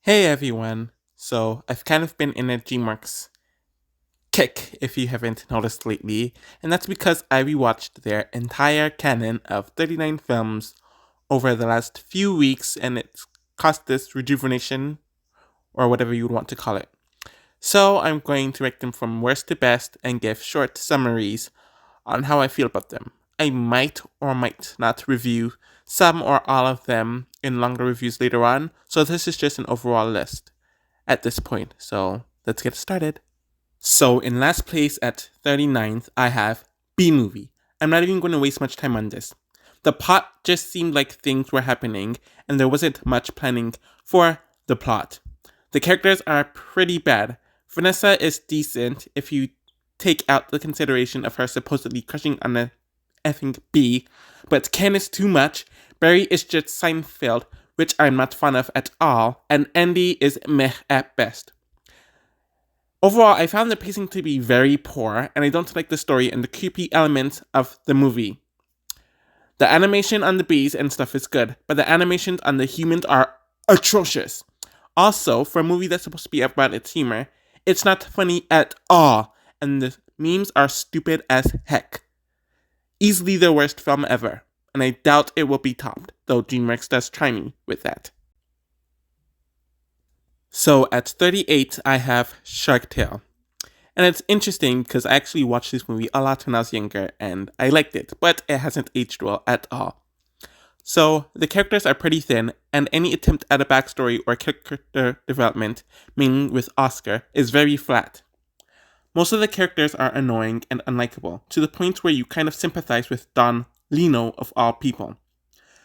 Hey everyone! So, I've kind of been in a DreamWorks kick if you haven't noticed lately, and that's because I rewatched their entire canon of 39 films over the last few weeks, and it's caused this rejuvenation, or whatever you would want to call it. So, I'm going to rank them from worst to best and give short summaries on how I feel about them. I might or might not review some or all of them in longer reviews later on, so this is just an overall list at this point. So let's get started. So in last place at 39th, I have B movie. I'm not even going to waste much time on this. The plot just seemed like things were happening and there wasn't much planning for the plot. The characters are pretty bad. Vanessa is decent if you take out the consideration of her supposedly crushing on a effing B, but Ken is too much. Barry is just Seinfeld, which I'm not fond of at all, and Andy is meh at best. Overall, I found the pacing to be very poor, and I don't like the story and the creepy elements of the movie. The animation on the bees and stuff is good, but the animations on the humans are atrocious. Also, for a movie that's supposed to be about its humor, it's not funny at all, and the memes are stupid as heck. Easily the worst film ever, and I doubt it will be topped, though DreamWorks does try me with that. So at 38, I have Shark Tale. And it's interesting because I actually watched this movie a lot when I was younger and I liked it, but it hasn't aged well at all. So the characters are pretty thin, and any attempt at a backstory or character development, mainly with Oscar, is very flat. Most of the characters are annoying and unlikable, to the point where you kind of sympathize with Don Lino of all people.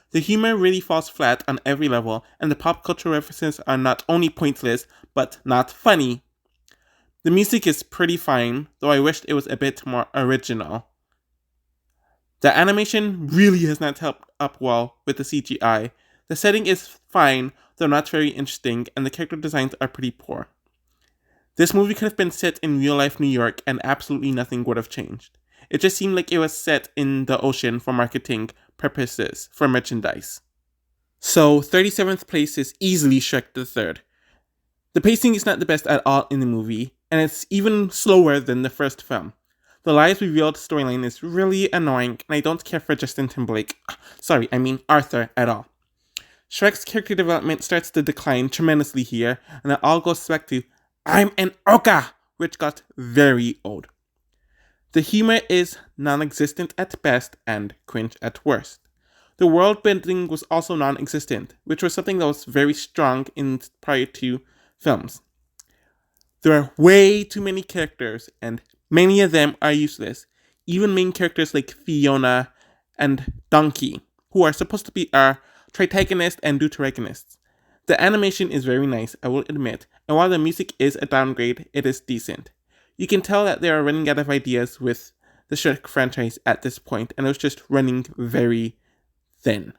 The humor really falls flat on every level, and the pop culture references are not only pointless, but not funny. The music is pretty fine, though I wished it was a bit more original. The animation really has not helped up well with the CGI. The setting is fine, though not very interesting, and the character designs are pretty poor. This movie could have been set in real life New York, and absolutely nothing would have changed. It just seemed like it was set in the ocean for marketing purposes, for merchandise. So, 37th place is easily Shrek the Third. The pacing is not the best at all in the movie, and it's even slower than the first film. The lies revealed storyline is really annoying, and I don't care for Justin Timberlake, Arthur, at all. Shrek's character development starts to decline tremendously here, and it all goes back to I'm an orca, which got very old. The humor is non-existent at best and cringe at worst. The world building was also non-existent, which was something that was very strong in prior to films. There are way too many characters, and many of them are useless. Even main characters like Fiona and Donkey, who are supposed to be our tritagonists and deuteragonists. The animation is very nice, I will admit, and while the music is a downgrade, it is decent. You can tell that they are running out of ideas with the Shrek franchise at this point, and it was just running very thin.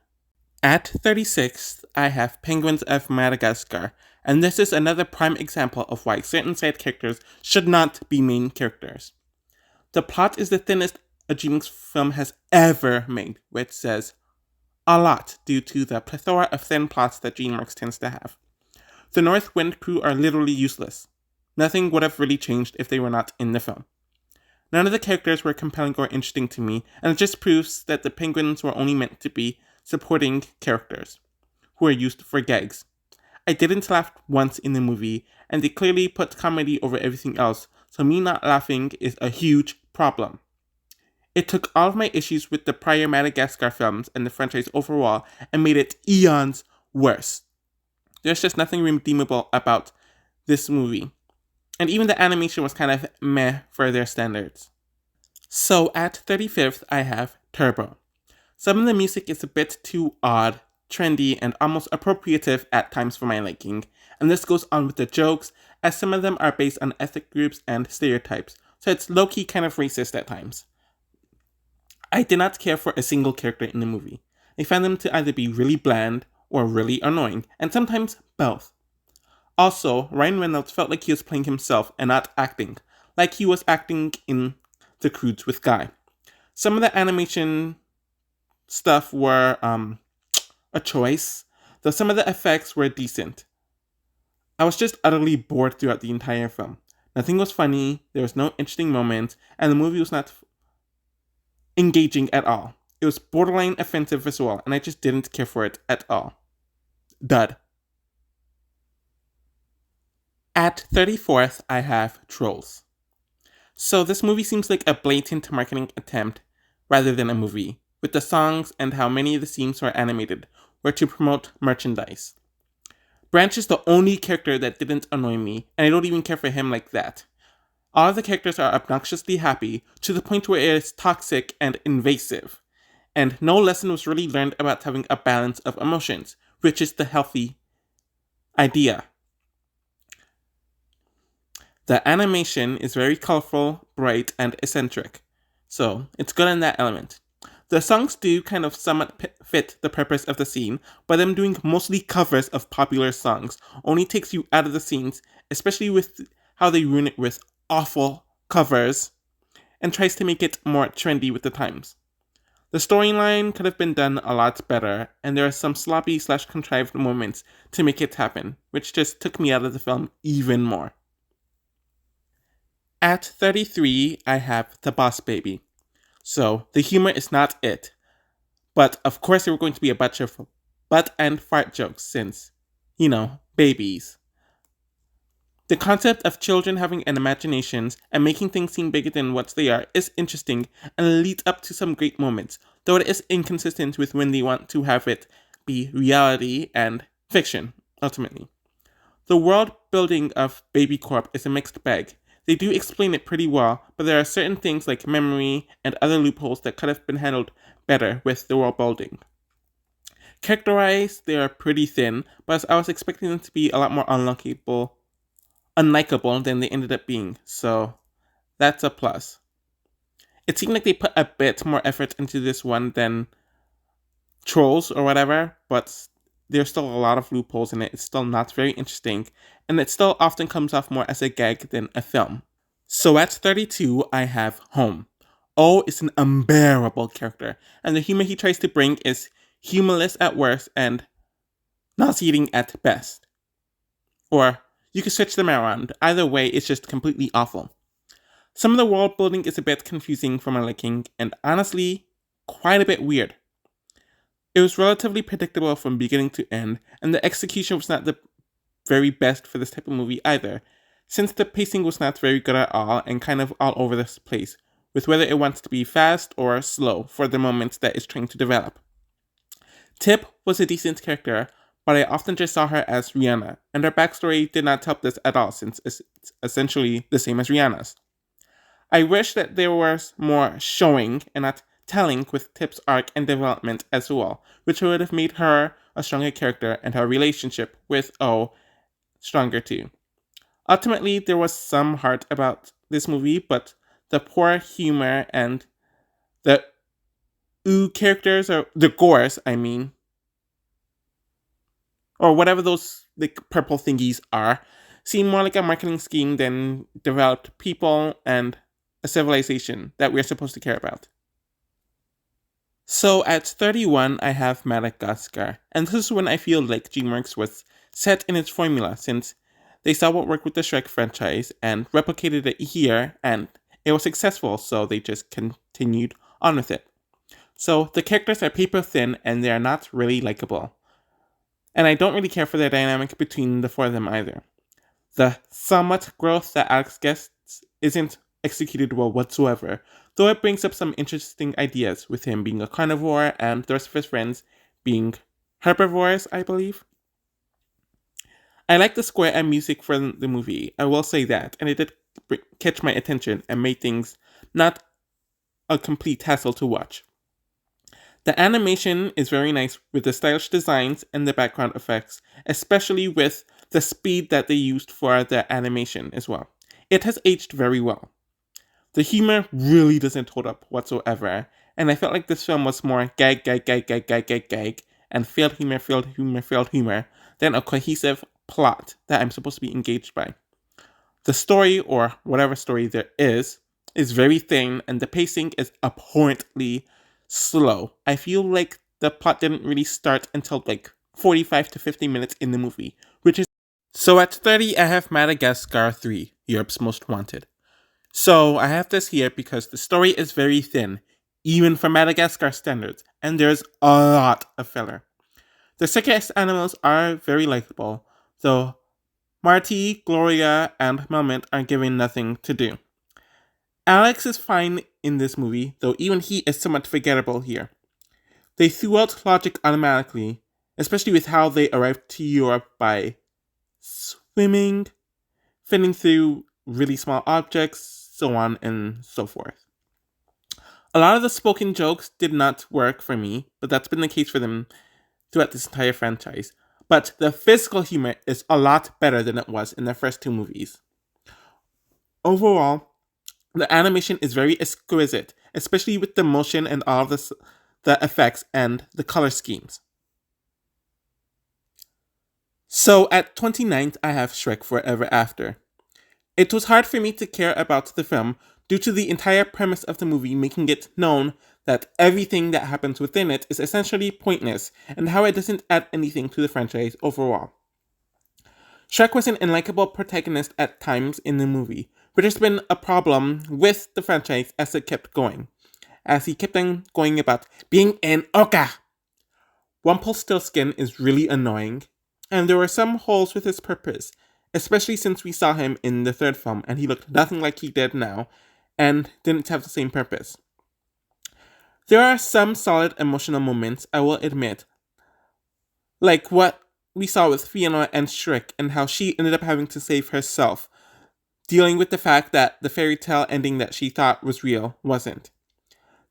At 36th, I have Penguins of Madagascar, and this is another prime example of why certain side characters should not be main characters. The plot is the thinnest a DreamWorks film has ever made, which says a lot due to the plethora of thin plots that DreamWorks tends to have. The North Wind crew are literally useless. Nothing would have really changed if they were not in the film. None of the characters were compelling or interesting to me, and it just proves that the penguins were only meant to be supporting characters, who are used for gags. I didn't laugh once in the movie, and they clearly put comedy over everything else, so me not laughing is a huge problem. It took all of my issues with the prior Madagascar films and the franchise overall and made it eons worse. There's just nothing redeemable about this movie. And even the animation was kind of meh for their standards. So at 35th, I have Turbo. Some of the music is a bit too odd, trendy, and almost appropriative at times for my liking, and this goes on with the jokes, as some of them are based on ethnic groups and stereotypes, so it's low-key kind of racist at times. I did not care for a single character in the movie. I found them to either be really bland or really annoying, and sometimes both. Also, Ryan Reynolds felt like he was playing himself and not acting, like he was acting in The Croods with Guy. Some of the animation stuff were a choice, though some of the effects were decent. I was just utterly bored throughout the entire film. Nothing was funny, there was no interesting moments, and the movie was not engaging at all. It was borderline offensive as well, and I just didn't care for it at all. Dud. At 34th, I have Trolls. So this movie seems like a blatant marketing attempt rather than a movie, with the songs and how many of the scenes were animated were to promote merchandise. Branch is the only character that didn't annoy me, and I don't even care for him like that. All of the characters are obnoxiously happy to the point where it is toxic and invasive, and no lesson was really learned about having a balance of emotions, which is the healthy idea. The animation is very colorful, bright, and eccentric, so it's good in that element. The songs do kind of somewhat fit the purpose of the scene, but them doing mostly covers of popular songs only takes you out of the scenes, especially with how they ruin it with awful covers, and tries to make it more trendy with the times. The storyline could have been done a lot better, and there are some sloppy/contrived moments to make it happen, which just took me out of the film even more. At 33, I have The Boss Baby. So, the humor is not it. But, of course, there were going to be a bunch of butt and fart jokes since, babies. The concept of children having an imaginations and making things seem bigger than what they are is interesting and leads up to some great moments, though it is inconsistent with when they want to have it be reality and fiction, ultimately. The world building of Baby Corp is a mixed bag. They do explain it pretty well, but there are certain things like memory and other loopholes that could have been handled better with the world building. Character-wise, they are pretty thin, but I was expecting them to be a lot more unlikable than they ended up being, so that's a plus. It seemed like they put a bit more effort into this one than Trolls or whatever, but there's still a lot of loopholes in it. It's still not very interesting, and it still often comes off more as a gag than a film. So at 32, I have Home. O is an unbearable character, and the humor he tries to bring is humorless at worst and nauseating at best. Or you could switch them around. Either way, it's just completely awful. Some of the world building is a bit confusing for my liking, and honestly, quite a bit weird. It was relatively predictable from beginning to end, and the execution was not the very best for this type of movie either, since the pacing was not very good at all and kind of all over the place, with whether it wants to be fast or slow for the moments that it's trying to develop. Tip was a decent character, but I often just saw her as Rihanna, and her backstory did not help this at all since it's essentially the same as Rihanna's. I wish that there was more showing and not telling with Tip's arc and development as well, which would have made her a stronger character and her relationship with O stronger too. Ultimately, there was some heart about this movie, but the poor humor and the characters, or the gores, or whatever those purple thingies are, seem more like a marketing scheme than developed people and a civilization that we're supposed to care about. So at 31, I have Madagascar, and this is when I feel like DreamWorks was set in its formula, since they saw what worked with the Shrek franchise and replicated it here, and it was successful, so they just continued on with it. So the characters are paper thin, and they are not really likable. And I don't really care for the dynamic between the four of them either. The somewhat growth that Alex gets isn't executed well whatsoever, though it brings up some interesting ideas, with him being a carnivore and the rest of his friends being herbivores, I believe. I like the score and music for the movie, I will say that, and it did catch my attention and made things not a complete hassle to watch. The animation is very nice with the stylish designs and the background effects, especially with the speed that they used for the animation as well. It has aged very well. The humor really doesn't hold up whatsoever, and I felt like this film was more gag, and failed humor, than a cohesive plot that I'm supposed to be engaged by. The story, or whatever story there is very thin, and the pacing is abhorrently slow. I feel like the plot didn't really start until 45 to 50 minutes in the movie, which is So at 30, I have Madagascar 3, Europe's Most Wanted. So I have this here because the story is very thin, even for Madagascar standards, and there's a lot of filler. The circus animals are very likable, though Marty, Gloria, and Melmint are given nothing to do. Alex is fine in this movie, though even he is somewhat forgettable here. They threw out logic automatically, especially with how they arrived to Europe by swimming, fitting through really small objects, so on and so forth. A lot of the spoken jokes did not work for me, but that's been the case for them throughout this entire franchise. But the physical humor is a lot better than it was in the first two movies. Overall, the animation is very exquisite, especially with the motion and all of the effects and the color schemes. So at 29th, I have Shrek Forever After. It was hard for me to care about the film due to the entire premise of the movie making it known that everything that happens within it is essentially pointless and how it doesn't add anything to the franchise overall. Shrek was an unlikable protagonist at times in the movie, but there's been a problem with the franchise as it kept going, as he kept on going about being an orca. Rumpelstiltskin is really annoying, and there were some holes with his purpose, especially since we saw him in the third film and he looked nothing like he did now and didn't have the same purpose. There are some solid emotional moments, I will admit, like what we saw with Fiona and Shrek and how she ended up having to save herself, dealing with the fact that the fairy tale ending that she thought was real wasn't.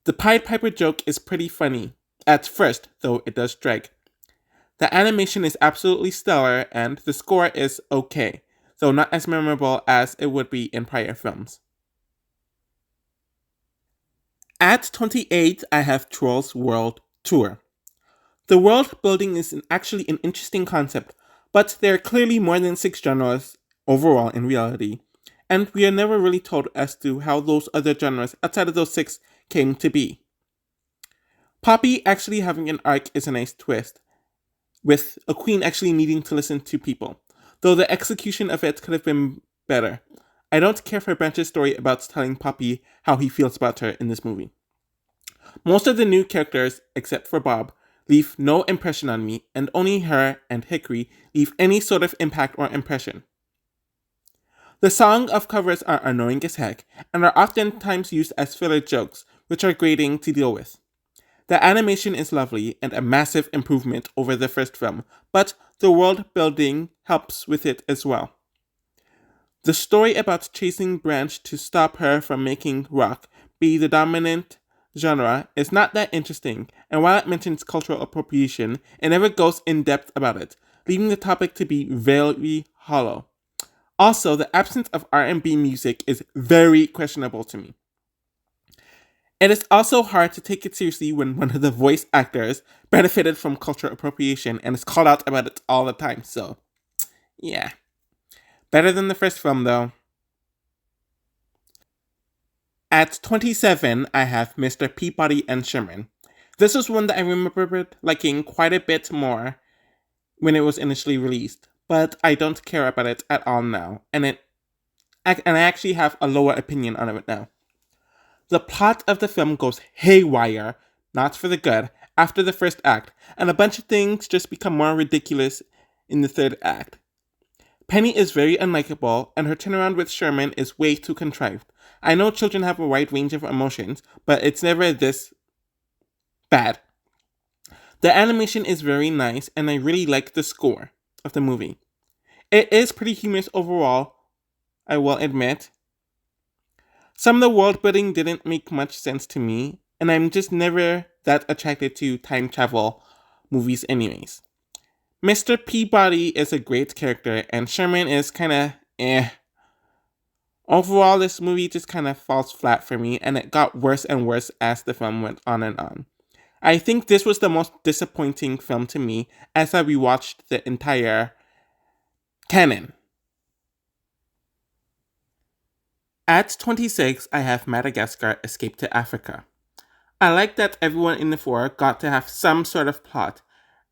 The Pied Piper joke is pretty funny, at first, though it does drag. The animation is absolutely stellar and the score is okay, though not as memorable as it would be in prior films. At 28, I have Trolls World Tour. The world building is actually an interesting concept, but there are clearly more than 6 genres overall in reality, and we are never really told as to how those other genres outside of those 6 came to be. Poppy actually having an arc is a nice twist, with a queen actually needing to listen to people, though the execution of it could have been better. I don't care for Branch's story about telling Poppy how he feels about her in this movie. Most of the new characters, except for Bob, leave no impression on me, and only her and Hickory leave any sort of impact or impression. The song of covers are annoying as heck, and are oftentimes used as filler jokes, which are grating to deal with. The animation is lovely and a massive improvement over the first film, but the world building helps with it as well. The story about chasing Branch to stop her from making rock be the dominant genre is not that interesting, and while it mentions cultural appropriation, it never goes in depth about it, leaving the topic to be very hollow. Also, the absence of R&B music is very questionable to me. It is also hard to take it seriously when one of the voice actors benefited from cultural appropriation and is called out about it all the time, so yeah. Better than the first film, though. At 27, I have Mr. Peabody and Sherman. This was one that I remembered liking quite a bit more when it was initially released, but I don't care about it at all now, and I actually have a lower opinion on it now. The plot of the film goes haywire, not for the good, after the first act, and a bunch of things just become more ridiculous in the third act. Penny is very unlikable, and her turnaround with Sherman is way too contrived. I know children have a wide range of emotions, but it's never this bad. The animation is very nice, and I really like the score of the movie. It is pretty humorous overall, I will admit. Some of the world building didn't make much sense to me, and I'm just never that attracted to time travel movies anyways. Mr. Peabody is a great character, and Sherman is kinda Overall, this movie just kinda falls flat for me, and it got worse and worse as the film went on and on. I think this was the most disappointing film to me as I rewatched the entire canon. At 26, I have Madagascar Escape to Africa. I like that everyone in the four got to have some sort of plot,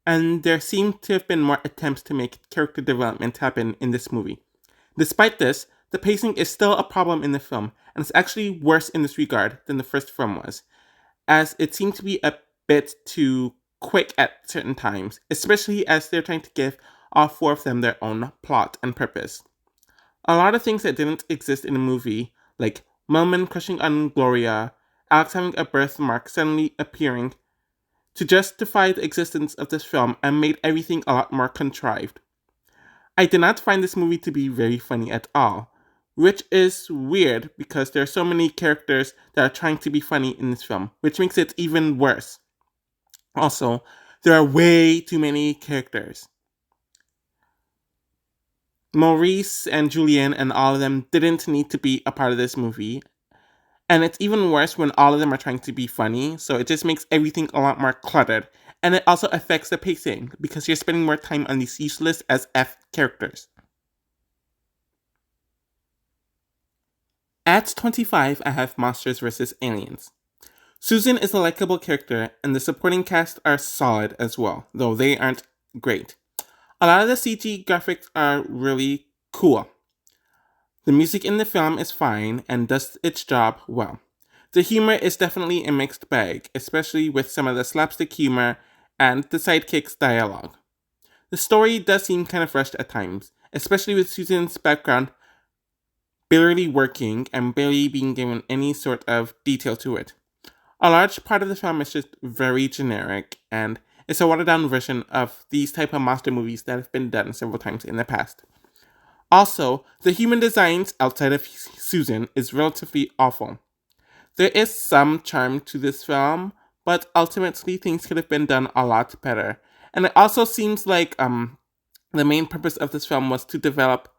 and there seem to have been more attempts to make character development happen in this movie. Despite this, the pacing is still a problem in the film, and it's actually worse in this regard than the first film was, as it seemed to be a bit too quick at certain times, especially as they're trying to give all four of them their own plot and purpose. A lot of things that didn't exist in the movie, like Melman crushing on Gloria, Alex having a birthmark suddenly appearing, to justify the existence of this film and made everything a lot more contrived. I did not find this movie to be very funny at all, which is weird because there are so many characters that are trying to be funny in this film, which makes it even worse. Also, there are way too many characters. Maurice and Julian and all of them didn't need to be a part of this movie. And it's even worse when all of them are trying to be funny, so it just makes everything a lot more cluttered. And it also affects the pacing, because you're spending more time on these useless as F characters. At 25, I have Monsters vs. Aliens. Susan is a likable character, and the supporting cast are solid as well, though they aren't great. A lot of the CG graphics are really cool. The music in the film is fine and does its job well. The humor is definitely a mixed bag, especially with some of the slapstick humor and the sidekick's dialogue. The story does seem kind of rushed at times, especially with Susan's background barely working and barely being given any sort of detail to it. A large part of the film is just very generic, and it's a watered-down version of these type of monster movies that have been done several times in the past. Also, the human designs outside of Susan is relatively awful. There is some charm to this film, but ultimately things could have been done a lot better. And it also seems like the main purpose of this film was to develop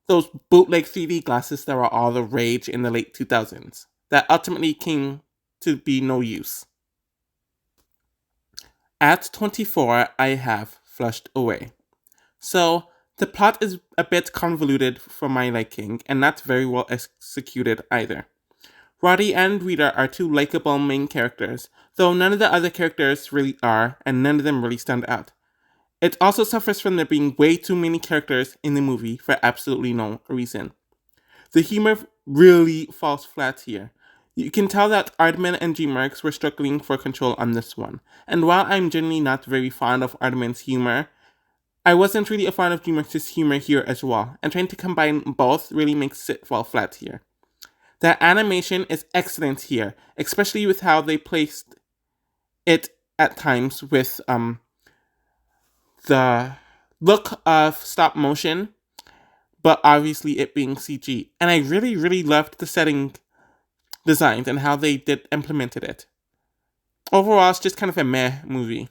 those bootleg 3D glasses that were all the rage in the late 2000s, that ultimately came to be no use. At 24, I have Flushed Away. So, the plot is a bit convoluted for my liking, and not very well executed either. Roddy and Rita are two likable main characters, though none of the other characters really are, and none of them really stand out. It also suffers from there being way too many characters in the movie for absolutely no reason. The humor really falls flat here. You can tell that Aardman and DreamWorks were struggling for control on this one, and while I'm generally not very fond of Aardman's humor, I wasn't really a fan of DreamWorks' humor here as well, and trying to combine both really makes it fall flat here. The animation is excellent here, especially with how they placed it at times with the look of stop motion, but obviously it being CG. And I really, really loved the setting designs and how they implemented it. Overall, it's just kind of a meh movie.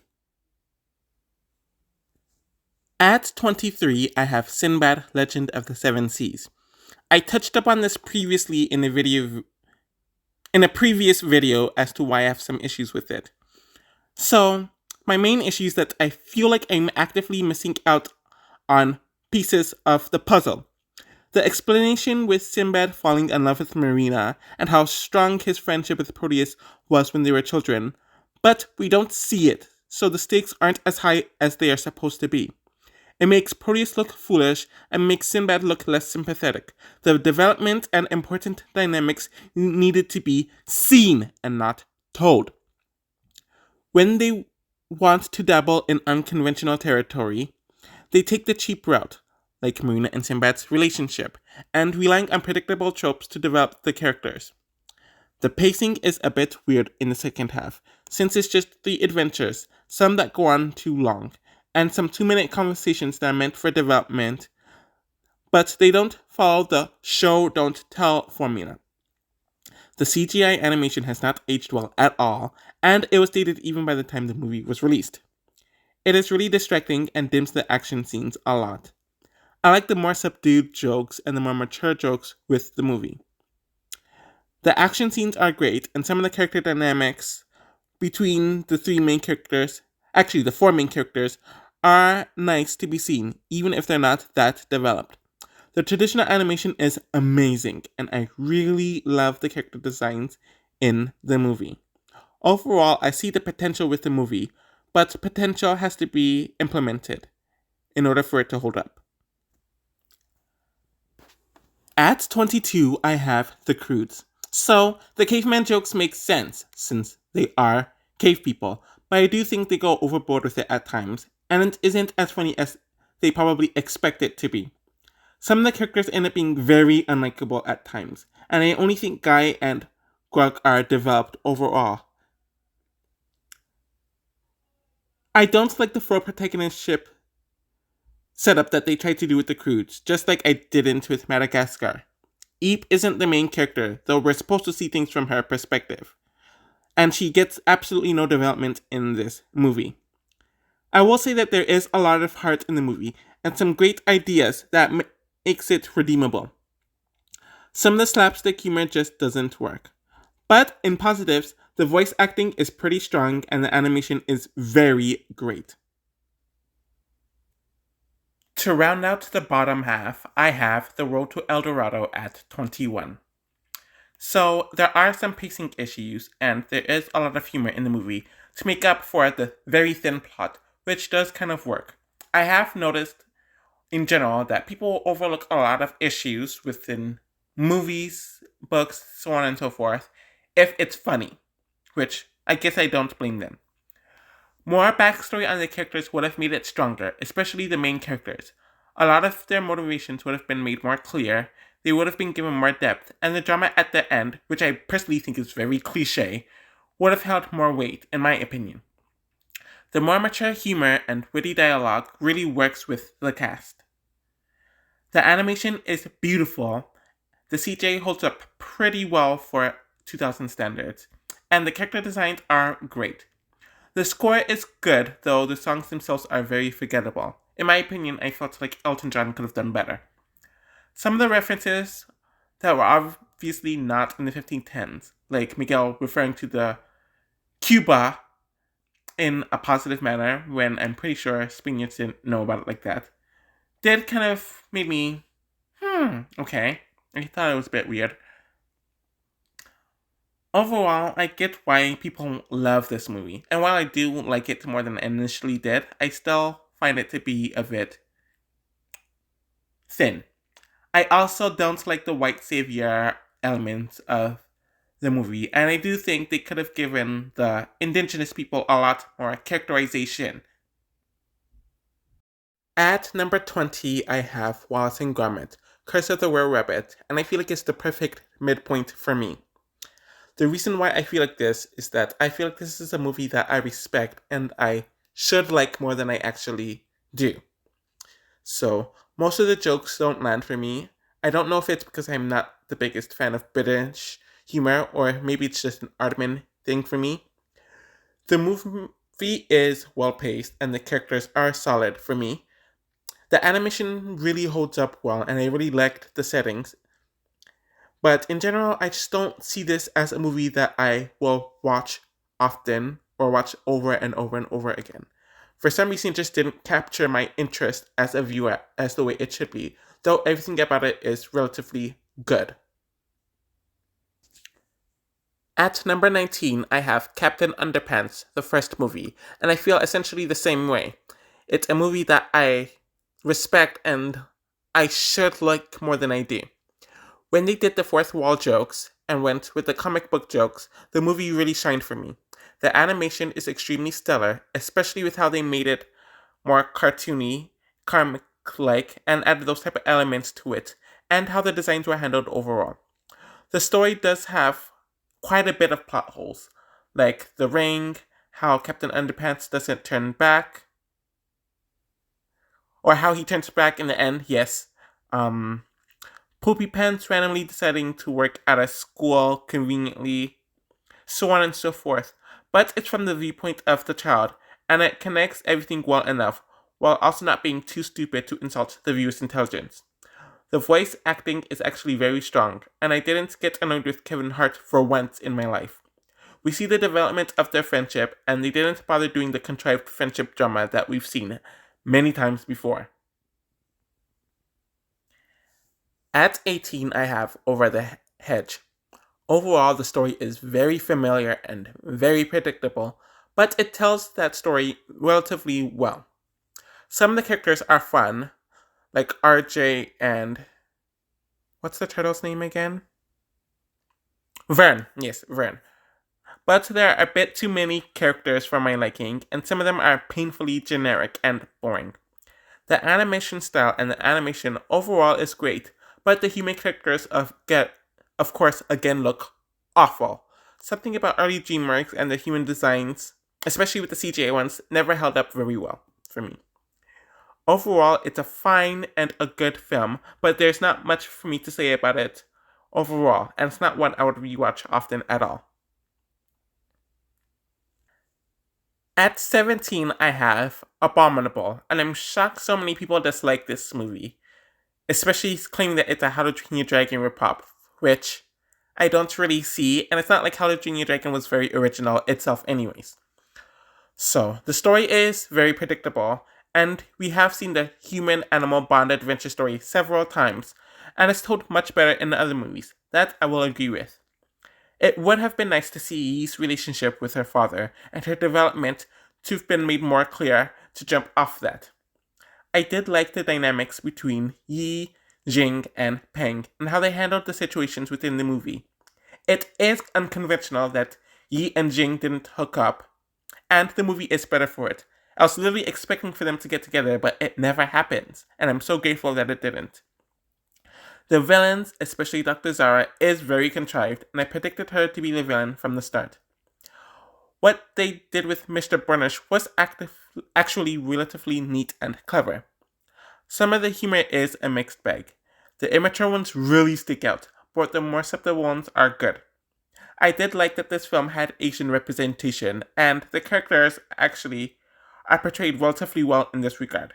At 23, I have Sinbad, Legend of the Seven Seas. I touched upon this previously in a previous video as to why I have some issues with it. So, my main issue is that I feel like I'm actively missing out on pieces of the puzzle. The explanation with Sinbad falling in love with Marina and how strong his friendship with Proteus was when they were children, but we don't see it, so the stakes aren't as high as they are supposed to be. It makes Proteus look foolish and makes Sinbad look less sympathetic. The development and important dynamics needed to be seen and not told. When they want to dabble in unconventional territory, they take the cheap route, like Marina and Sinbad's relationship, and relying on predictable tropes to develop the characters. The pacing is a bit weird in the second half, since it's just the adventures, some that go on too long, and some 2-minute conversations that are meant for development, but they don't follow the show don't tell formula. The CGI animation has not aged well at all, and it was dated even by the time the movie was released. It is really distracting and dims the action scenes a lot. I like the more subdued jokes and the more mature jokes with the movie. The action scenes are great, and some of the character dynamics between the the 4 main characters, are nice to be seen, even if they're not that developed. The traditional animation is amazing, and I really love the character designs in the movie. Overall, I see the potential with the movie, but potential has to be implemented in order for it to hold up. At 22, I have The Croods. So, the caveman jokes make sense, since they are cave people, but I do think they go overboard with it at times, and it isn't as funny as they probably expect it to be. Some of the characters end up being very unlikable at times, and I only think Guy and Grug are developed overall. I don't like the four protagonist ship setup that they tried to do with the Croods, just like I didn't with Madagascar. Eep isn't the main character, though we're supposed to see things from her perspective, and she gets absolutely no development in this movie. I will say that there is a lot of heart in the movie, and some great ideas that makes it redeemable. Some of the slapstick humor just doesn't work. But in positives, the voice acting is pretty strong and the animation is very great. To round out the bottom half, I have The Road to El Dorado at 21. So, there are some pacing issues, and there is a lot of humor in the movie to make up for the very thin plot, which does kind of work. I have noticed, in general, that people overlook a lot of issues within movies, books, so on and so forth, if it's funny, which I guess I don't blame them. More backstory on the characters would have made it stronger, especially the main characters. A lot of their motivations would have been made more clear, they would have been given more depth, and the drama at the end, which I personally think is very cliche, would have held more weight, in my opinion. The more mature humor and witty dialogue really works with the cast. The animation is beautiful, the CJ holds up pretty well for 2000 standards, and the character designs are great. The score is good, though the songs themselves are very forgettable. In my opinion, I felt like Elton John could have done better. Some of the references that were obviously not in the 1510s, like Miguel referring to the Cuba in a positive manner, when I'm pretty sure Spaniards didn't know about it like that, did kind of made me, okay. I thought it was a bit weird. Overall, I get why people love this movie, and while I do like it more than I initially did, I still find it to be a bit thin. I also don't like the white savior element of the movie, and I do think they could have given the indigenous people a lot more characterization. At number 20, I have Wallace and Gromit, Curse of the Were-Rabbit, and I feel like it's the perfect midpoint for me. The reason why I feel like this is that I feel like this is a movie that I respect and I should like more than I actually do. So, most of the jokes don't land for me. I don't know if it's because I'm not the biggest fan of British humor or maybe it's just an Aardman thing for me. The movie is well paced and the characters are solid for me. The animation really holds up well and I really liked the settings. But in general, I just don't see this as a movie that I will watch often or watch over and over and over again. For some reason, it just didn't capture my interest as a viewer as the way it should be, though everything about it is relatively good. At number 19, I have Captain Underpants, the first movie, and I feel essentially the same way. It's a movie that I respect and I should like more than I do. When they did the fourth wall jokes and went with the comic book jokes, the movie really shined for me. The animation is extremely stellar, especially with how they made it more cartoony, comic-like, and added those type of elements to it, and how the designs were handled overall. The story does have quite a bit of plot holes, like the ring, how Captain Underpants doesn't turn back, or how he turns back in the end, yes. Poopy Pants randomly deciding to work at a school conveniently, so on and so forth. But it's from the viewpoint of the child, and it connects everything well enough, while also not being too stupid to insult the viewer's intelligence. The voice acting is actually very strong, and I didn't get annoyed with Kevin Hart for once in my life. We see the development of their friendship, and they didn't bother doing the contrived friendship drama that we've seen many times before. At 18, I have Over the Hedge. Overall, the story is very familiar and very predictable, but it tells that story relatively well. Some of the characters are fun, like RJ and what's the turtle's name again? Vern. Yes, Vern. But there are a bit too many characters for my liking, and some of them are painfully generic and boring. The animation style and the animation overall is great, but the human characters of course, again look awful. Something about early DreamWorks and the human designs, especially with the CGI ones, never held up very well for me. Overall, it's a fine and a good film, but there's not much for me to say about it overall, and it's not one I would rewatch often at all. At 17, I have Abominable, and I'm shocked so many people dislike this movie, especially claiming that it's a How to Train Your Dragon ripoff, which I don't really see, and it's not like How to Train Your Dragon was very original itself anyways. So, the story is very predictable, and we have seen the human-animal bond adventure story several times, and it's told much better in the other movies. That I will agree with. It would have been nice to see Yi's relationship with her father and her development to have been made more clear to jump off that. I did like the dynamics between Yi, Jing, and Peng and how they handled the situations within the movie. It is unconventional that Yi and Jing didn't hook up, and the movie is better for it. I was literally expecting for them to get together, but it never happens, and I'm so grateful that it didn't. The villains, especially Dr. Zara, is very contrived, and I predicted her to be the villain from the start. What they did with Mr. Burnish was actually relatively neat and clever. Some of the humor is a mixed bag. The immature ones really stick out, but the more subtle ones are good. I did like that this film had Asian representation, and the characters actually are portrayed relatively well in this regard.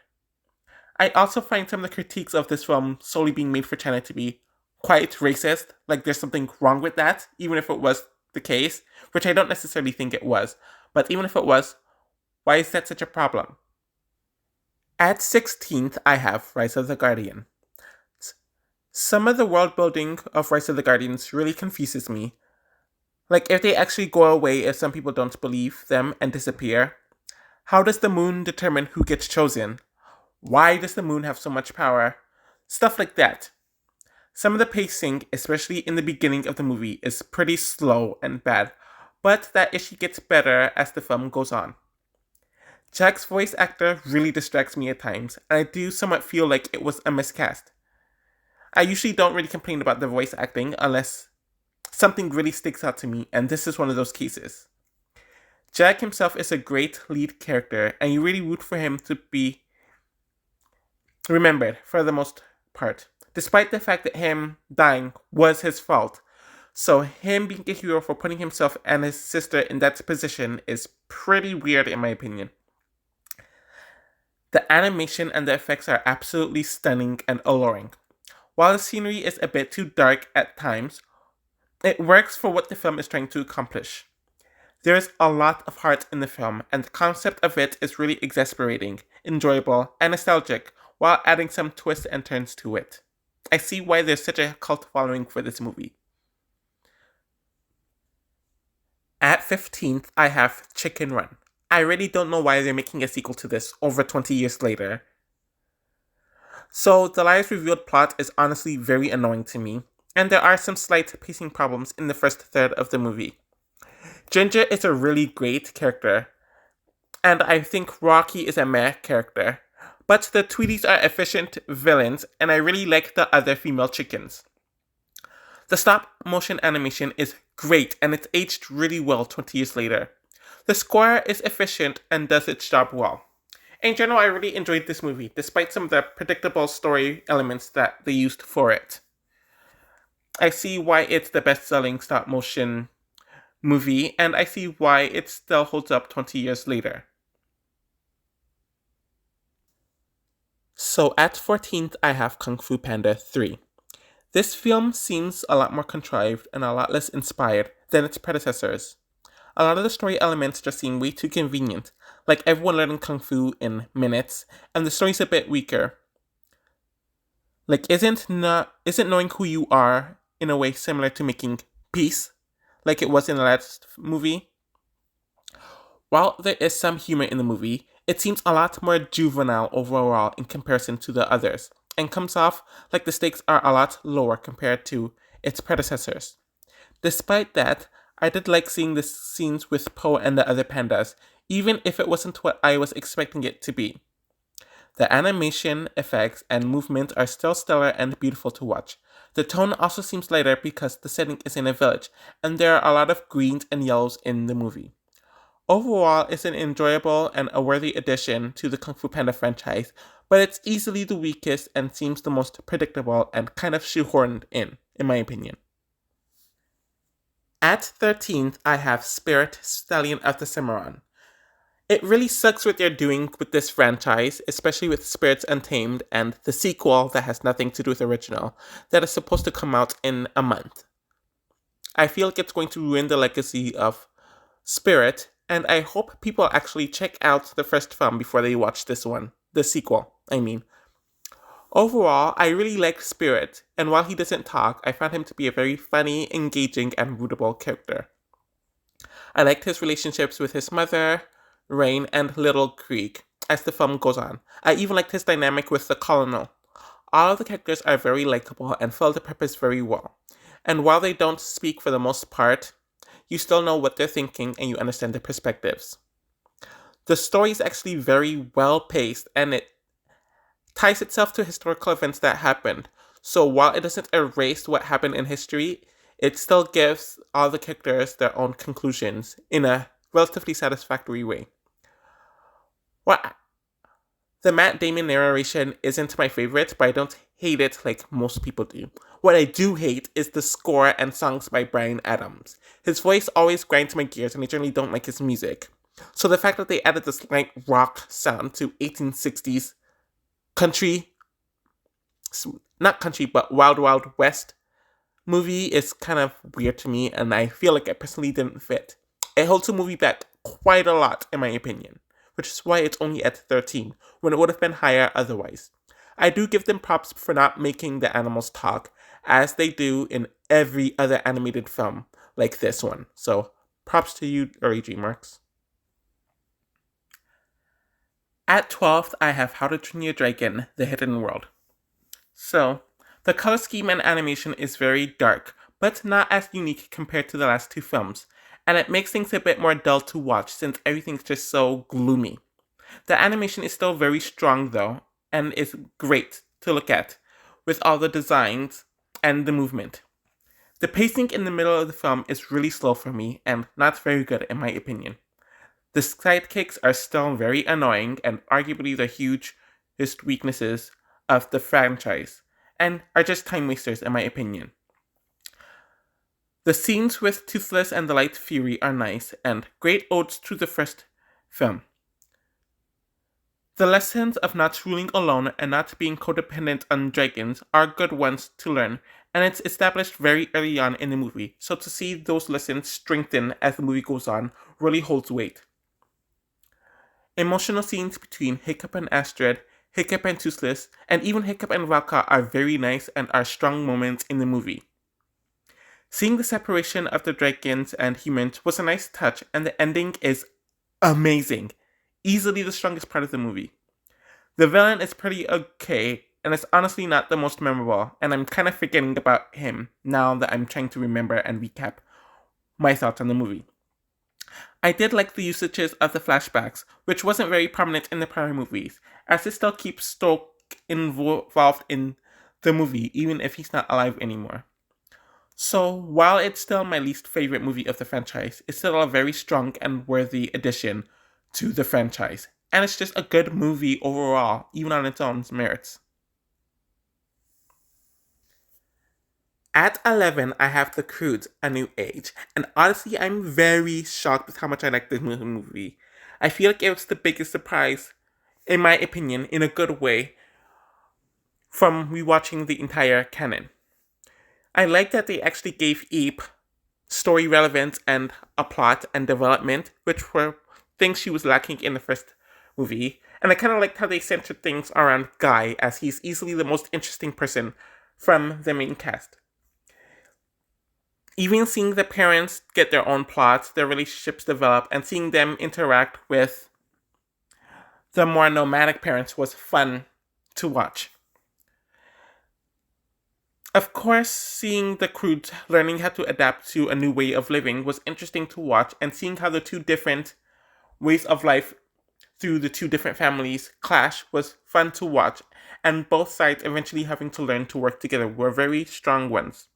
I also find some of the critiques of this film solely being made for China to be quite racist, like there's something wrong with that, even if it was the case, which I don't necessarily think it was. But even if it was, why is that such a problem? At 16th, I have Rise of the Guardian. Some of the world building of Rise of the Guardians really confuses me. Like, if they actually go away if some people don't believe them and disappear, how does the moon determine who gets chosen? Why does the moon have so much power? Stuff like that. Some of the pacing, especially in the beginning of the movie, is pretty slow and bad, but that issue gets better as the film goes on. Jack's voice actor really distracts me at times, and I do somewhat feel like it was a miscast. I usually don't really complain about the voice acting unless something really sticks out to me, and this is one of those cases. Jack himself is a great lead character, and you really root for him to be remembered for the most part, despite the fact that him dying was his fault. So him being a hero for putting himself and his sister in that position is pretty weird in my opinion. The animation and the effects are absolutely stunning and alluring. While the scenery is a bit too dark at times, it works for what the film is trying to accomplish. There is a lot of heart in the film, and the concept of it is really exasperating, enjoyable, and nostalgic, while adding some twists and turns to it. I see why there's such a cult following for this movie. At 15th, I have Chicken Run. I really don't know why they're making a sequel to this over 20 years later. So, the lies revealed plot is honestly very annoying to me, and there are some slight pacing problems in the first third of the movie. Ginger is a really great character, and I think Rocky is a meh character. But the Tweeties are efficient villains, and I really like the other female chickens. The stop motion animation is great, and it's aged really well 20 years later. The score is efficient and does its job well. In general, I really enjoyed this movie, despite some of the predictable story elements that they used for it. I see why it's the best-selling stop motion movie, and I see why it still holds up 20 years later. So at 14th, I have Kung Fu Panda 3. This film seems a lot more contrived and a lot less inspired than its predecessors. A lot of the story elements just seem way too convenient, like everyone learning Kung Fu in minutes, and the story's a bit weaker. Like, isn't knowing who you are in a way similar to making peace, like it was in the last movie? While there is some humor in the movie, it seems a lot more juvenile overall in comparison to the others, and comes off like the stakes are a lot lower compared to its predecessors. Despite that, I did like seeing the scenes with Poe and the other pandas, even if it wasn't what I was expecting it to be. The animation, effects, and movement are still stellar and beautiful to watch. The tone also seems lighter because the setting is in a village, and there are a lot of greens and yellows in the movie. Overall, it's an enjoyable and a worthy addition to the Kung Fu Panda franchise, but it's easily the weakest and seems the most predictable and kind of shoehorned in my opinion. At 13th, I have Spirit, Stallion of the Cimarron. It really sucks what they're doing with this franchise, especially with Spirits Untamed and the sequel that has nothing to do with the original, that is supposed to come out in a month. I feel like it's going to ruin the legacy of Spirit, and I hope people actually check out the first film before they watch this one, the sequel, I mean. Overall, I really liked Spirit, and while he doesn't talk, I found him to be a very funny, engaging, and rootable character. I liked his relationships with his mother, Rain, and Little Creek as the film goes on. I even liked his dynamic with the Colonel. All of the characters are very likable and fill the purpose very well. And while they don't speak for the most part, you still know what they're thinking and you understand their perspectives. The story is actually very well paced and it ties itself to historical events that happened. So while it doesn't erase what happened in history, it still gives all the characters their own conclusions in a relatively satisfactory way. Well, the Matt Damon narration isn't my favorite, but I don't hate it like most people do. What I do hate is the score and songs by Bryan Adams. His voice always grinds my gears, and I generally don't like his music. So the fact that they added this light rock sound to 1860s country, not country, but Wild Wild West movie is kind of weird to me, and I feel like it personally didn't fit. It holds the movie back quite a lot, in my opinion, which is why it's only at 13, when it would have been higher otherwise. I do give them props for not making the animals talk, as they do in every other animated film like this one. So, props to you, early DreamWorks. At 12th, I have How to Train Your Dragon, The Hidden World. So, the color scheme and animation is very dark, but not as unique compared to the last two films, and it makes things a bit more dull to watch since everything's just so gloomy. The animation is still very strong though, and is great to look at, with all the designs and the movement. The pacing in the middle of the film is really slow for me, and not very good in my opinion. The sidekicks are still very annoying and arguably the hugest weaknesses of the franchise, and are just time wasters in my opinion. The scenes with Toothless and the Light Fury are nice, and great odes to the first film. The lessons of not ruling alone and not being codependent on dragons are good ones to learn, and it's established very early on in the movie, so to see those lessons strengthen as the movie goes on really holds weight. Emotional scenes between Hiccup and Astrid, Hiccup and Toothless, and even Hiccup and Valka are very nice and are strong moments in the movie. Seeing the separation of the dragons and humans was a nice touch, and the ending is amazing. Easily the strongest part of the movie. The villain is pretty okay, and it's honestly not the most memorable, and I'm kind of forgetting about him now that I'm trying to remember and recap my thoughts on the movie. I did like the usages of the flashbacks, which wasn't very prominent in the prior movies, as it still keeps Stoke involved in the movie, even if he's not alive anymore. So, while it's still my least favorite movie of the franchise, it's still a very strong and worthy addition to the franchise. And it's just a good movie overall, even on its own merits. At 11, I have The Croods, A New Age. And honestly, I'm very shocked with how much I like this movie. I feel like it was the biggest surprise, in my opinion, in a good way, from rewatching the entire canon. I like that they actually gave Eep story relevance and a plot and development, which were things she was lacking in the first movie. And I kind of liked how they centered things around Guy, as he's easily the most interesting person from the main cast. Even seeing the parents get their own plots, their relationships develop, and seeing them interact with the more nomadic parents was fun to watch. Of course, seeing the crew learning how to adapt to a new way of living was interesting to watch, and seeing how the two different ways of life through the two different families clash was fun to watch, and both sides eventually having to learn to work together were very strong ones.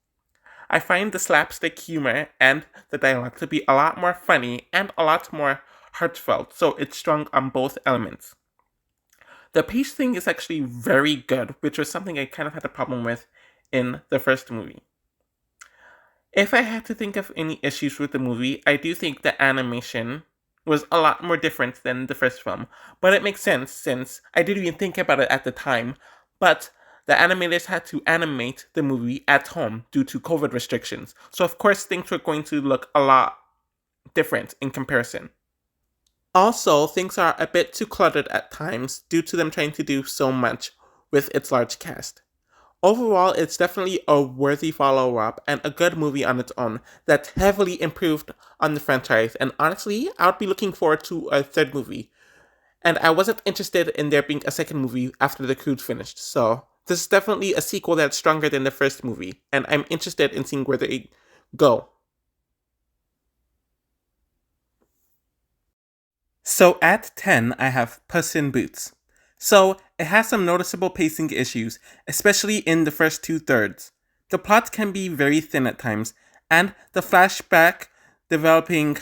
I find the slapstick humor and the dialogue to be a lot more funny and a lot more heartfelt, so it's strong on both elements. The pacing is actually very good, which was something I kind of had a problem with in the first movie. If I had to think of any issues with the movie, I do think the animation was a lot more different than the first film, but it makes sense since I didn't even think about it at the time, but the animators had to animate the movie at home due to COVID restrictions, so of course things were going to look a lot different in comparison. Also, things are a bit too cluttered at times due to them trying to do so much with its large cast. Overall, it's definitely a worthy follow-up and a good movie on its own that heavily improved on the franchise, and honestly, I would be looking forward to a third movie. And I wasn't interested in there being a second movie after The Croods finished, so this is definitely a sequel that's stronger than the first movie, and I'm interested in seeing where they go. So at 10, I have Puss in Boots. So it has some noticeable pacing issues, especially in the first two thirds. The plot can be very thin at times, and the flashback developing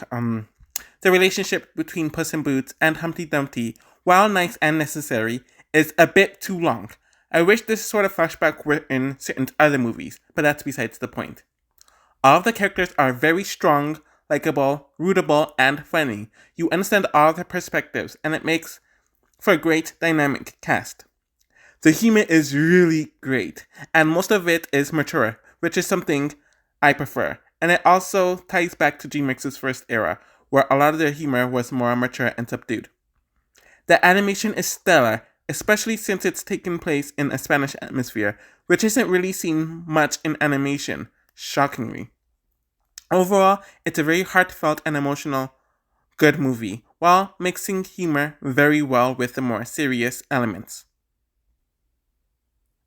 the relationship between Puss in Boots and Humpty Dumpty, while nice and necessary, is a bit too long. I wish this sort of flashback were in certain other movies, but that's besides the point. All of the characters are very strong, likable, rootable, and funny. You understand all their perspectives, and it makes for a great dynamic cast. The humor is really great, and most of it is mature, which is something I prefer. And it also ties back to DreamWorks' first era, where a lot of their humor was more mature and subdued. The animation is stellar, especially since it's taken place in a Spanish atmosphere, which isn't really seen much in animation, shockingly. Overall, it's a very heartfelt and emotional good movie, while mixing humor very well with the more serious elements.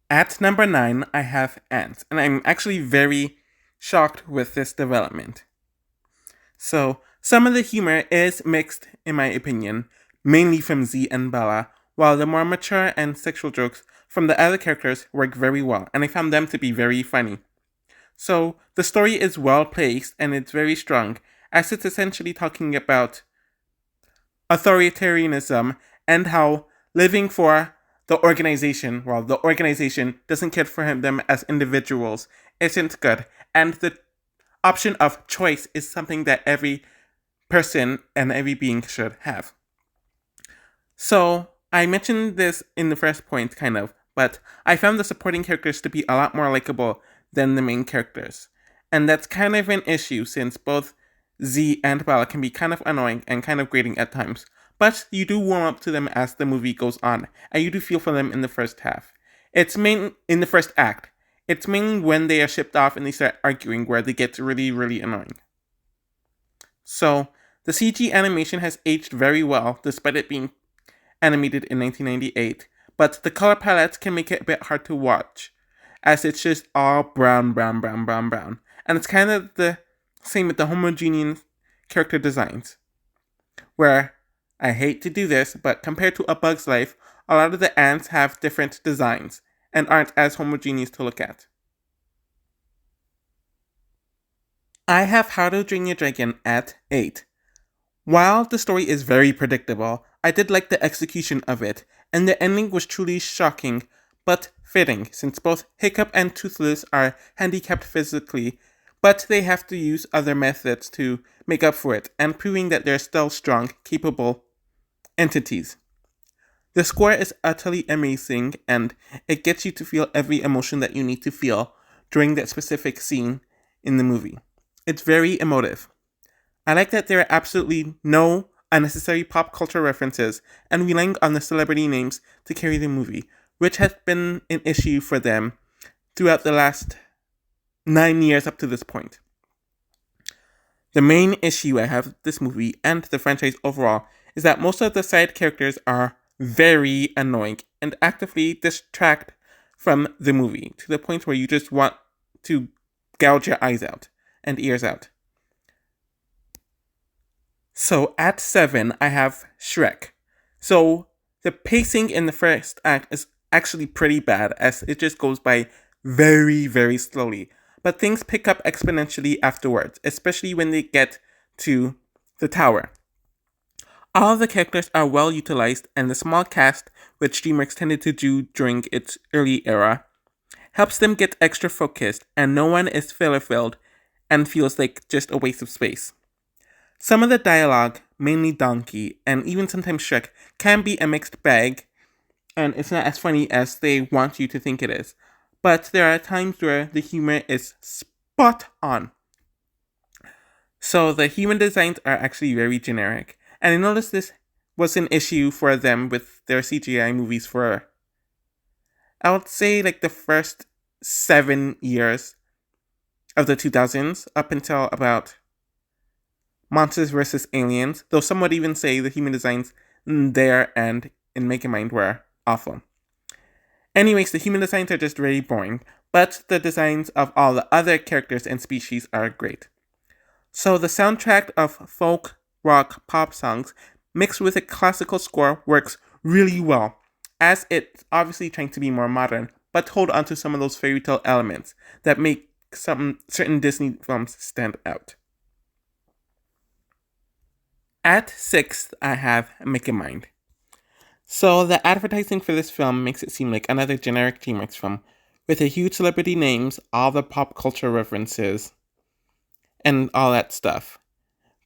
At number 9, I have Ants, and I'm actually very shocked with this development. So, some of the humor is mixed, in my opinion, mainly from Z and Bella, while the more mature and sexual jokes from the other characters work very well, and I found them to be very funny. So, the story is well placed and it's very strong, as it's essentially talking about authoritarianism and how living for the organization, while the organization doesn't care for them as individuals, isn't good. And the option of choice is something that every person and every being should have. So, I mentioned this in the first point, kind of, but I found the supporting characters to be a lot more likable than the main characters. And that's kind of an issue since both Z and Bella can be kind of annoying and kind of grating at times. But you do warm up to them as the movie goes on, and you do feel for them in the first half. It's in the first act. It's mainly when they are shipped off and they start arguing where they get really, really annoying. So, the CG animation has aged very well, despite it being animated in 1998, but the color palettes can make it a bit hard to watch, as it's just all brown, brown, brown, brown, brown. And it's kind of the same with the homogeneous character designs, where I hate to do this, but compared to A Bug's Life, a lot of the ants have different designs and aren't as homogeneous to look at. I have How to Train Your Dragon at 8. While the story is very predictable, I did like the execution of it, and the ending was truly shocking, but fitting, since both Hiccup and Toothless are handicapped physically, but they have to use other methods to make up for it, and proving that they're still strong, capable entities. The score is utterly amazing, and it gets you to feel every emotion that you need to feel during that specific scene in the movie. It's very emotive. I like that there are absolutely no unnecessary pop culture references and relying on the celebrity names to carry the movie, which has been an issue for them throughout the last 9 years up to this point. The main issue I have with this movie and the franchise overall is that most of the side characters are very annoying and actively distract from the movie to the point where you just want to gouge your eyes out and ears out. So at 7, I have Shrek. So the pacing in the first act is actually pretty bad as it just goes by very, very slowly. But things pick up exponentially afterwards, especially when they get to the tower. All the characters are well utilized, and the small cast, which DreamWorks tended to do during its early era, helps them get extra focused, and no one is filler filled and feels like just a waste of space. Some of the dialogue, mainly Donkey, and even sometimes Shrek, can be a mixed bag, and it's not as funny as they want you to think it is. But there are times where the humor is spot on. So the human designs are actually very generic, and I noticed this was an issue for them with their CGI movies for, I would say, like the first 7 years of the 2000s, up until about Monsters vs. Aliens, though some would even say the human designs there and in Megamind were awful. Anyways, the human designs are just very boring, but the designs of all the other characters and species are great. So the soundtrack of folk, rock, pop songs mixed with a classical score works really well, as it's obviously trying to be more modern, but hold on to some of those fairy tale elements that make some certain Disney films stand out. At 6th, I have Megamind. So the advertising for this film makes it seem like another generic DreamWorks film with a huge celebrity names, all the pop culture references, and all that stuff.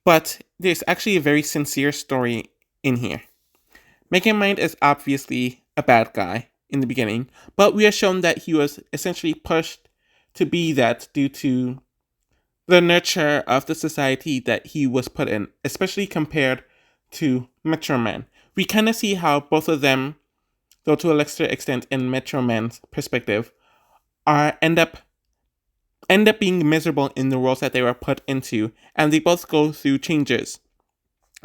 But there's actually a very sincere story in here. Megamind is obviously a bad guy in the beginning, but we are shown that he was essentially pushed to be that due to the nurture of the society that he was put in, especially compared to Metro Man. We kind of see how both of them, though to a lesser extent in Metro Man's perspective, end up being miserable in the roles that they were put into, and they both go through changes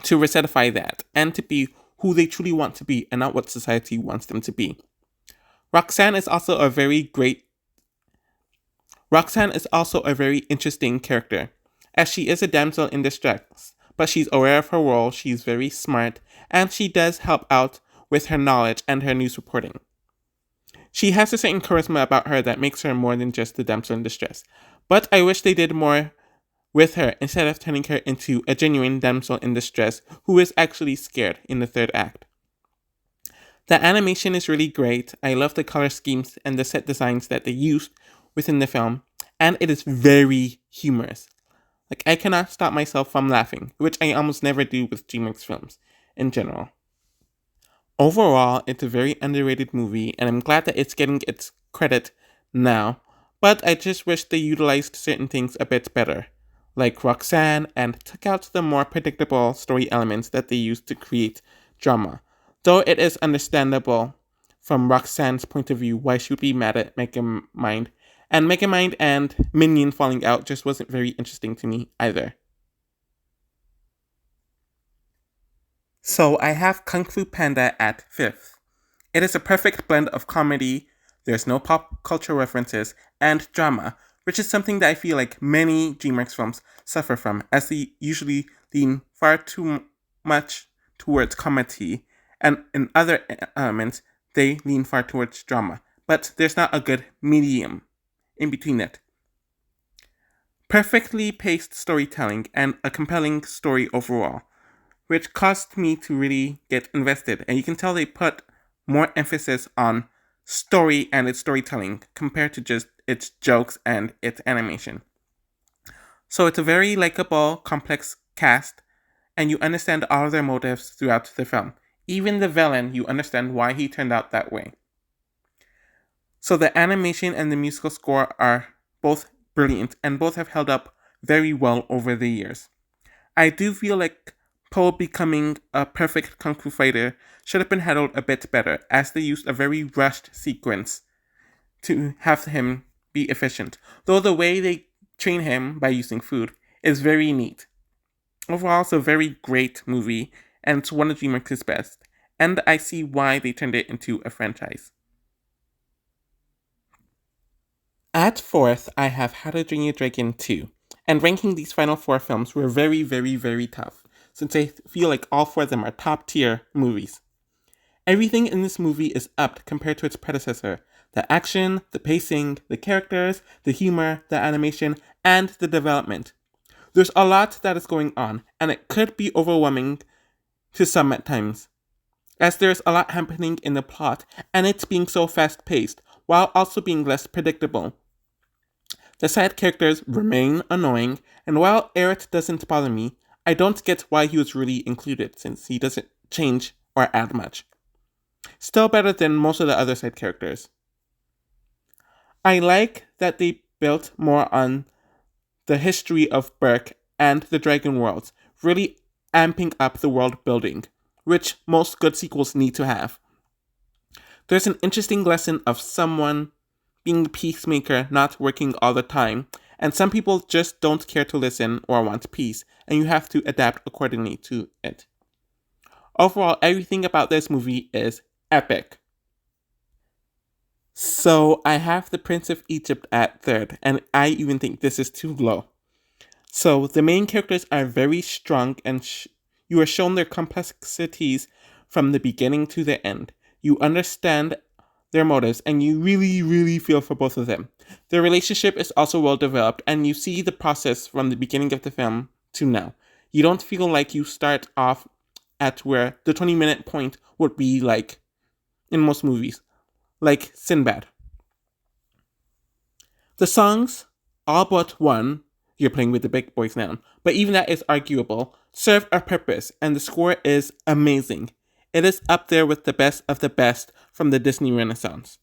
to resetify that and to be who they truly want to be and not what society wants them to be. Roxanne is also a very interesting character, as she is a damsel in distress, but she's aware of her role, she's very smart, and she does help out with her knowledge and her news reporting. She has a certain charisma about her that makes her more than just the damsel in distress, but I wish they did more with her instead of turning her into a genuine damsel in distress who is actually scared in the third act. The animation is really great. I love the color schemes and the set designs that they used within the film, and it is very humorous. Like, I cannot stop myself from laughing, which I almost never do with DreamWorks films in general. Overall, it's a very underrated movie, and I'm glad that it's getting its credit now, but I just wish they utilized certain things a bit better, like Roxanne, and took out the more predictable story elements that they used to create drama. Though it is understandable from Roxanne's point of view why she would be mad at Megamind, and Megamind and Minion falling out just wasn't very interesting to me either. So I have Kung Fu Panda at 5th. It is a perfect blend of comedy, there's no pop culture references, and drama, which is something that I feel like many DreamWorks films suffer from, as they usually lean far too much towards comedy, and in other elements, they lean far towards drama. But there's not a good medium in between it. Perfectly paced storytelling and a compelling story overall, which caused me to really get invested. And you can tell they put more emphasis on story and its storytelling compared to just its jokes and its animation. So it's a very likable, complex cast, and you understand all of their motives throughout the film. Even the villain, you understand why he turned out that way. So the animation and the musical score are both brilliant, and both have held up very well over the years. I do feel like Po becoming a perfect kung fu fighter should have been handled a bit better, as they used a very rushed sequence to have him be efficient. Though the way they train him by using food is very neat, Overall, it's a very great movie, and it's one of DreamWorks' best. And I see why they turned it into a franchise. At fourth, I have How to Train Your Dragon 2. And ranking these final four films were very, very, very tough, since I feel like all four of them are top tier movies. Everything in this movie is upped compared to its predecessor. The action, the pacing, the characters, the humor, the animation, and the development. There's a lot that is going on, and it could be overwhelming to some at times, as there's a lot happening in the plot, and it's being so fast paced, while also being less predictable. The side characters remain annoying, and while Eric doesn't bother me, I don't get why he was really included, since he doesn't change or add much. Still better than most of the other side characters. I like that they built more on the history of Berk and the Dragon Worlds, really amping up the world building, which most good sequels need to have. There's an interesting lesson of someone being the peacemaker not working all the time, and some people just don't care to listen or want peace, and you have to adapt accordingly to it. Overall, everything about this movie is epic. So I have the Prince of Egypt at third, and I even think this is too low. So the main characters are very strong, and you are shown their complexities from the beginning to the end. You understand their motives, and you really, really feel for both of them. Their relationship is also well developed, and you see the process from the beginning of the film to now. You don't feel like you start off at where the 20-minute point would be like in most movies, like Sinbad. The songs, all but one, you're playing with the big boys now, but even that is arguable, serve a purpose, and the score is amazing. It is up there with the best of the best from the Disney Renaissance.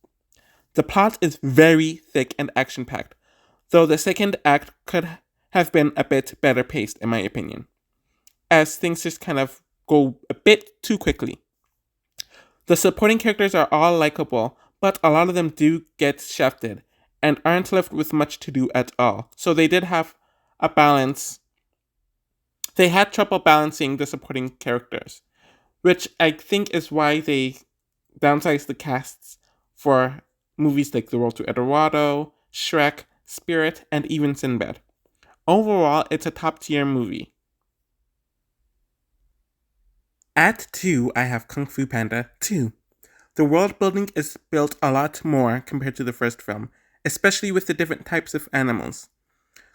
The plot is very thick and action-packed, though the second act could have been a bit better paced, in my opinion, as things just kind of go a bit too quickly. The supporting characters are all likable, but a lot of them do get shafted and aren't left with much to do at all. So they did have a balance. They had trouble balancing the supporting characters, which I think is why they downsized the casts for movies like The Road to El Dorado, Shrek, Spirit, and even Sinbad. Overall, it's a top tier movie. At 2, I have Kung Fu Panda 2. The world building is built a lot more compared to the first film, especially with the different types of animals.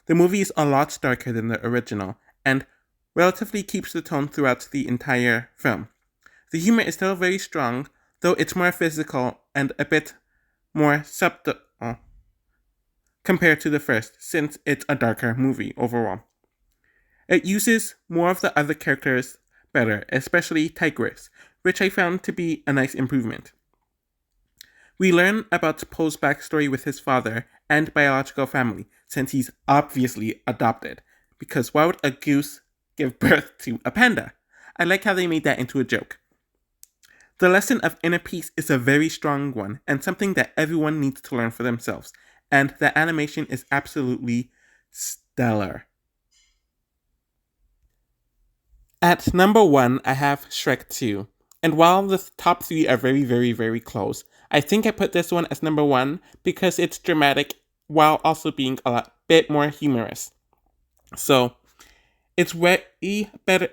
The movie is a lot darker than the original, and relatively keeps the tone throughout the entire film. The humor is still very strong, though it's more physical and a bit more subtle compared to the first, since it's a darker movie overall. It uses more of the other characters better, especially Tigris, which I found to be a nice improvement. We learn about Poe's backstory with his father and biological family, since he's obviously adopted, because why would a goose give birth to a panda? I like how they made that into a joke. The lesson of inner peace is a very strong one, and something that everyone needs to learn for themselves, and the animation is absolutely stellar. At number 1, I have Shrek 2. And while the top 3 are very, very, very close, I think I put this one as number 1 because it's dramatic while also being a bit more humorous. So, it's way better.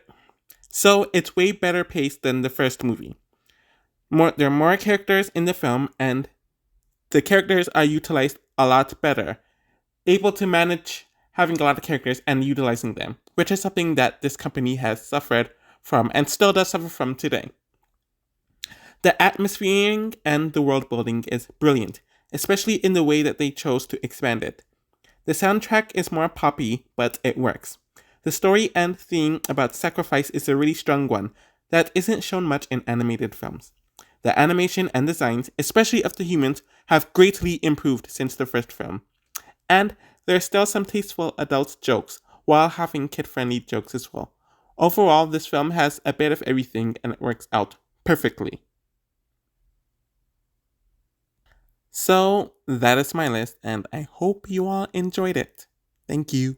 It's way better paced than the first movie. There are more characters in the film, and the characters are utilized a lot better, able to manage having a lot of characters and utilizing them, which is something that this company has suffered from and still does suffer from today. The atmosphering and the world building is brilliant, especially in the way that they chose to expand it. The soundtrack is more poppy, but it works. The story and theme about sacrifice is a really strong one that isn't shown much in animated films. The animation and designs, especially of the humans, have greatly improved since the first film. And there are still some tasteful adult jokes, while having kid-friendly jokes as well. Overall, this film has a bit of everything and it works out perfectly. So, that is my list, and I hope you all enjoyed it. Thank you.